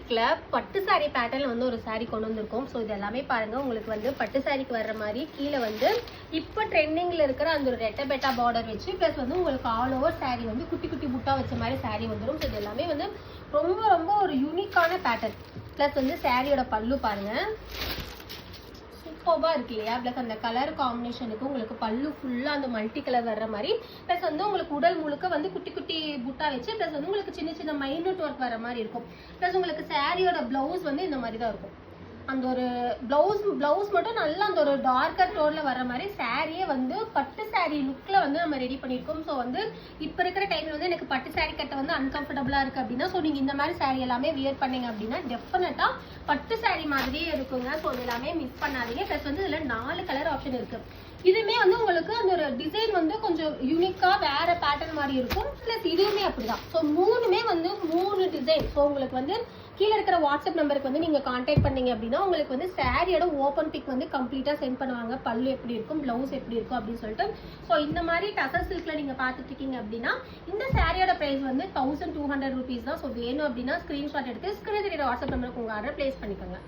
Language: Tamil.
சில்க்ல பட்டு சாரி பேட்டர்ல வந்து ஒரு சாரி கொண்டு வந்திருக்கோம். ஸோ இது எல்லாமே பாருங்க, உங்களுக்கு வந்து பட்டு சாரிக்கு வர்ற மாதிரி கீழே வந்து இப்போ ட்ரெண்டிங்ல இருக்கிற அந்த ஒரு ரெட்டை பெட்டா பார்டர் வச்சு பிளஸ் வந்து உங்களுக்கு ஆல் ஓவர் சாரி வந்து குட்டி குட்டி புட்டா வச்ச மாதிரி சாரி வந்துடும். ஸோ இது எல்லாமே வந்து ரொம்ப ரொம்ப ஒரு யூனிக்கான பேட்டர்ன். பிளஸ் வந்து சாரியோட பல்லு பாருங்க, சூப்பராக இருக்கு இல்லையா? ப்ளஸ் அந்த கலர் காம்பினேஷனுக்கு உங்களுக்கு பல்லு ஃபுல்லாக அந்த மல்டி கலர் வர்ற மாதிரி, ப்ளஸ் வந்து உங்களுக்கு உடல் முழுக்க வந்து குட்டி குட்டி புட்டா வச்சு ப்ளஸ் வந்து உங்களுக்கு சின்ன சின்ன மைனூட் ஒர்க் வர மாதிரி இருக்கும். ப்ளஸ் உங்களுக்கு சாரியோட பிளவுஸ் வந்து இந்த மாதிரி தான் இருக்கும். அந்த ஒரு பிளவுஸ் மட்டும் நல்லா அந்த ஒரு டார்க்கர் டோன்ல வர மாதிரி சாரியே வந்து பட்டு சாரி லுக்ல வந்து நம்ம ரெடி பண்ணியிருக்கோம். ஸோ வந்து இப்போ இருக்கிற டைம்ல வந்து எனக்கு பட்டு சாரி கட்ட வந்து அன்கம்ஃபர்டபுளா இருக்கு அப்படின்னா, ஸோ நீங்க இந்த மாதிரி சாரி எல்லாமே வியர் பண்ணீங்க அப்படின்னா டெஃபினட்டா பட்டு சாரி மாதிரியே இருக்குங்க. ஸோ இது எல்லாமே மிஸ் பண்ணாதீங்க. ப்ளஸ் வந்து இதுல 4 கலர் ஆப்ஷன் இருக்கு. இதுமே வந்து உங்களுக்கு அந்த ஒரு டிசைன் வந்து கொஞ்சம் யூனிக்கா வேற பேட்டர்ன் மாதிரி இருக்கும். பிளஸ் இதுவுமே அப்படிதான். ஸோ மூணுமே வந்து 3 டிசைன். ஸோ உங்களுக்கு வந்து கீழே இருக்கிற வாட்ஸ்அப் நம்பருக்கு வந்து நீங்க கான்டாக்ட் பண்ணீங்க அப்படின்னா உங்களுக்கு வந்து சாரியோட ஓப்பன் பிக் வந்து கம்ப்ளீட்டா சென்ட் பண்ணுவாங்க. பல்லு எப்படி இருக்கும், பிளவுஸ் எப்படி இருக்கும் அப்படின்னு சொல்லிட்டு. ஸோ இந்த மாதிரி டசர் சில்க்ல நீங்க பார்த்துட்டு இருக்கீங்க அப்படின்னா இந்த சாரியோட பிரைஸ் வந்து 1200 rupees தான். ஸோ வேணும் அப்படின்னா ஸ்கிரீன்ஷாட் எடுத்து ஸ்கிரீன் தெரியுற வாட்ஸ்அப் நம்பருக்கு உங்க ஆர்டர் பிளேஸ் பண்ணிக்கோங்க.